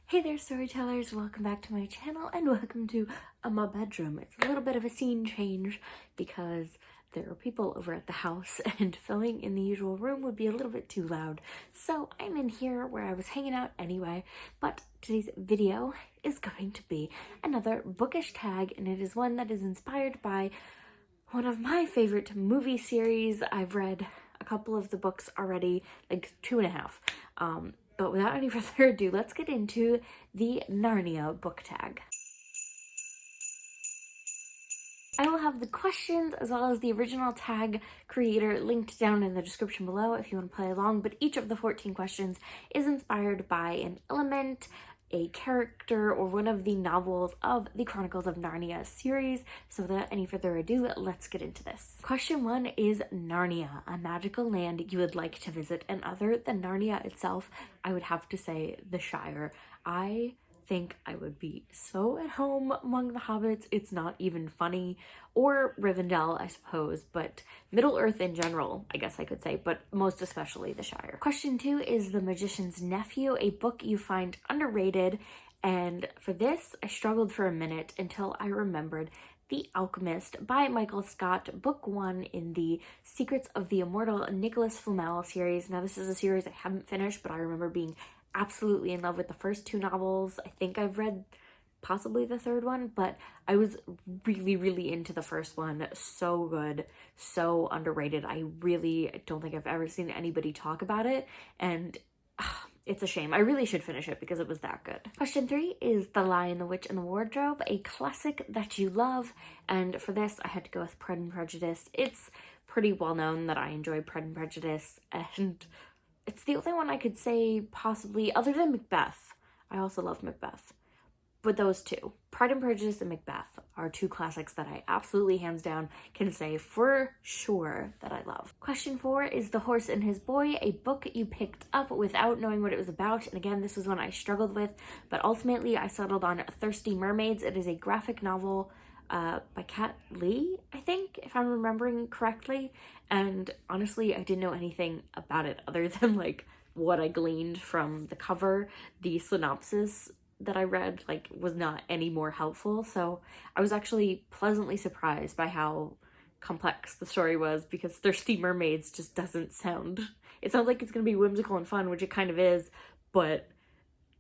Hey there, storytellers! Welcome back to my channel and welcome to my bedroom. It's a little bit of a scene change because there are people over at the house and filming in the usual room would be a little bit too loud. So I'm in here where I was hanging out anyway, but today's video is going to be another bookish tag, and it is one that is inspired by one of my favorite movie series. I've read a couple of the books already, like 2.5. But without any further ado, let's get into the Narnia book tag. I will have the questions as well as the original tag creator linked down in the description below if you want to play along, but each of the 14 questions is inspired by an element, a character, or one of the novels of the Chronicles of Narnia series. So without any further ado, let's get into this. Question 1 is Narnia, a magical land you would like to visit, and other than Narnia itself, I would have to say the Shire. I think I would be so at home among the hobbits. It's not even funny. Or Rivendell, I suppose, but Middle-earth in general, I guess I could say, but most especially the Shire. Question 2 is The Magician's Nephew, a book you find underrated, and for this, I struggled for a minute until I remembered The Alchemist by Michael Scott, book 1 in the Secrets of the Immortal Nicholas Flamel series. Now, this is a series I haven't finished, but I remember being absolutely in love with the first 2 novels. I think I've read possibly the 3rd one, but I was really into the first one. So good, so underrated. I really don't think I've ever seen anybody talk about it, and it's a shame. I really should finish it because it was that good. Question 3 is The Lion, the Witch, and the Wardrobe, a classic that you love, and for this I had to go with Pride and Prejudice. It's pretty well known that I enjoy Pride and Prejudice, and it's the only one I could say possibly, other than Macbeth. I also love Macbeth. But those two, Pride and Prejudice and Macbeth, are 2 classics that I absolutely, hands down, can say for sure that I love. Question 4 is The Horse and His Boy, a book you picked up without knowing what it was about. And again, this was one I struggled with, but ultimately I settled on Thirsty Mermaids. It is a graphic novel by Kat Lee, I think, if I'm remembering correctly. And honestly, I didn't know anything about it other than like what I gleaned from the cover. The synopsis that I read was not any more helpful, so I was actually pleasantly surprised by how complex the story was, because Thirsty Mermaids just doesn't sound, it sounds like it's gonna be whimsical and fun, which it kind of is, but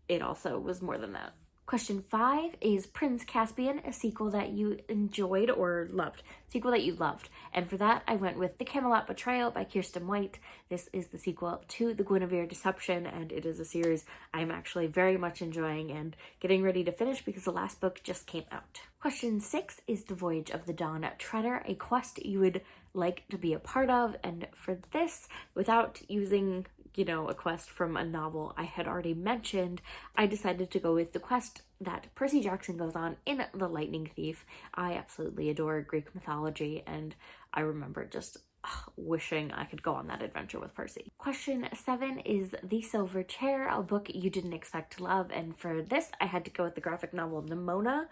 it also was more than that. Question 5 is Prince Caspian, a sequel that you enjoyed or loved. Sequel that you loved. And for that, I went with The Camelot Betrayal by Kirsten White. This is the sequel to The Guinevere Deception, and it is a series I'm actually very much enjoying and getting ready to finish because the last book just came out. Question 6 is The Voyage of the Dawn Treader, a quest you would like to be a part of. And for this, without using a quest from a novel I had already mentioned, I decided to go with the quest that Percy Jackson goes on in The Lightning Thief. I absolutely adore Greek mythology, and I remember just wishing I could go on that adventure with Percy. Question 7 is The Silver Chair, a book you didn't expect to love, and for this I had to go with the graphic novel Nimona,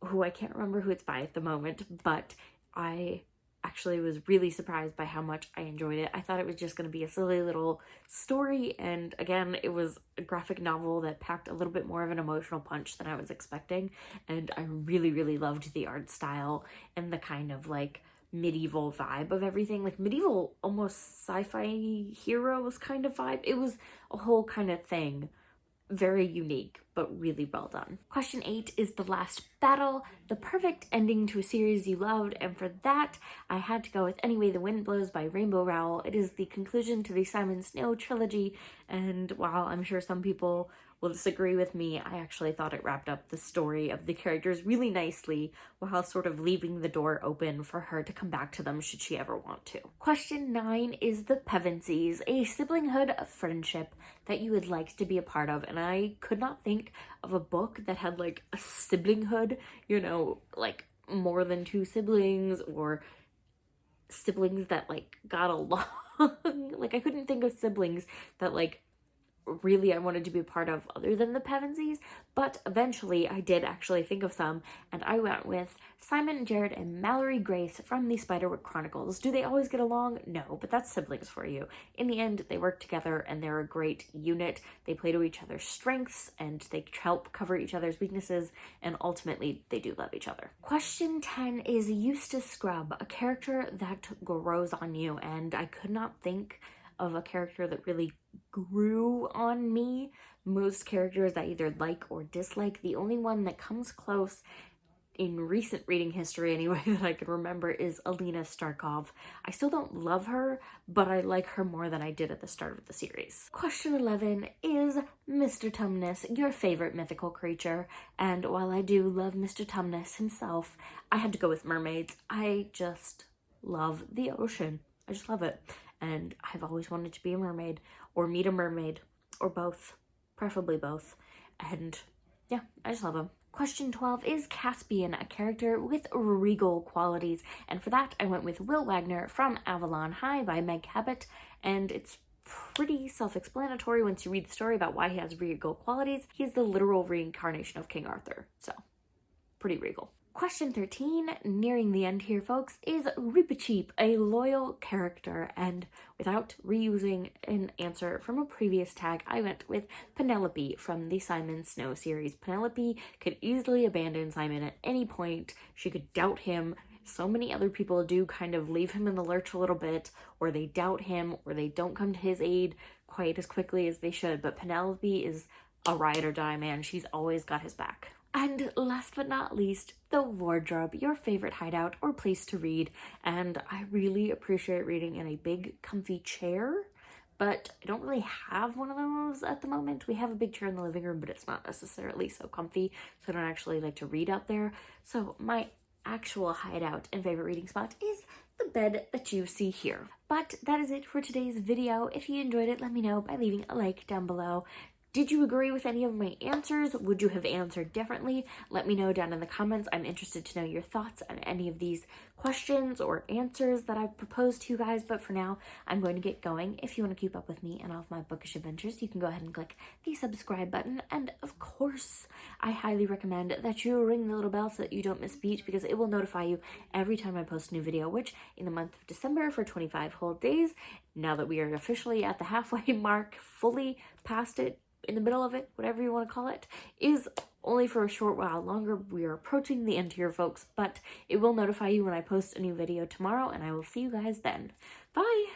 who I can't remember who it's by at the moment, but I actually was really surprised by how much I enjoyed it. I thought it was just going to be a silly little story, and again, it was a graphic novel that packed a little bit more of an emotional punch than I was expecting, and I really loved the art style and the kind of medieval vibe of everything, medieval, almost sci-fi heroes kind of vibe. It was a whole kind of thing. Very unique, but really well done. Question 8 is The Last Battle, the perfect ending to a series you loved, and for that, I had to go with Any Way the Wind Blows by Rainbow Rowell. It is the conclusion to the Simon Snow trilogy, and while I'm sure some people will disagree with me, I actually thought it wrapped up the story of the characters really nicely, while sort of leaving the door open for her to come back to them should she ever want to. Question 9 is The Pevensies, a siblinghood of friendship that you would like to be a part of, and I could not think of a book that had a siblinghood, more than 2 siblings, or siblings that got along. I couldn't think of siblings that really I wanted to be a part of other than the Pevensies, but eventually I did actually think of some, and I went with Simon, Jared, and Mallory Grace from the Spiderwick Chronicles. Do they always get along? No, but that's siblings for you. In the end, they work together and they're a great unit. They play to each other's strengths and they help cover each other's weaknesses, and ultimately they do love each other. Question 10 is Eustace Scrubb, a character that grows on you, and I could not think of a character that really grew on me. Most characters I either like or dislike. The only one that comes close in recent reading history anyway that I can remember is Alina Starkov. I still don't love her, but I like her more than I did at the start of the series. Question 11 is Mr. Tumnus, your favorite mythical creature? And while I do love Mr. Tumnus himself, I had to go with mermaids. I just love the ocean. I just love it. And I've always wanted to be a mermaid or meet a mermaid or both, preferably both. And yeah, I just love them. Question 12 is Caspian, a character with regal qualities. And for that, I went with Will Wagner from Avalon High by Meg Cabot. And it's pretty self-explanatory once you read the story about why he has regal qualities. He's the literal reincarnation of King Arthur. So, pretty regal. Question 13, nearing the end here, folks, is Reepicheep, a loyal character, and without reusing an answer from a previous tag, I went with Penelope from the Simon Snow series. Penelope could easily abandon Simon at any point. She could doubt him. So many other people do kind of leave him in the lurch a little bit, or they doubt him, or they don't come to his aid quite as quickly as they should, but Penelope is a ride or die, man. She's always got his back. And last but not least, the wardrobe, your favorite hideout or place to read. And I really appreciate reading in a big, comfy chair, but I don't really have one of those at the moment. We have a big chair in the living room, but it's not necessarily so comfy, so I don't actually like to read out there. So my actual hideout and favorite reading spot is the bed that you see here. But that is it for today's video. If you enjoyed it, let me know by leaving a like down below. Did you agree with any of my answers? Would you have answered differently? Let me know down in the comments. I'm interested to know your thoughts on any of these questions or answers that I've proposed to you guys. But for now, I'm going to get going. If you want to keep up with me and all of my bookish adventures, you can go ahead and click the subscribe button. And of course, I highly recommend that you ring the little bell so that you don't miss a beat, because it will notify you every time I post a new video, which in the month of December for 25 whole days, now that we are officially at the halfway mark, fully past it, in the middle of it, whatever you want to call it, is only for a short while longer. We are approaching the end here, folks, but it will notify you when I post a new video tomorrow, and I will see you guys then. Bye!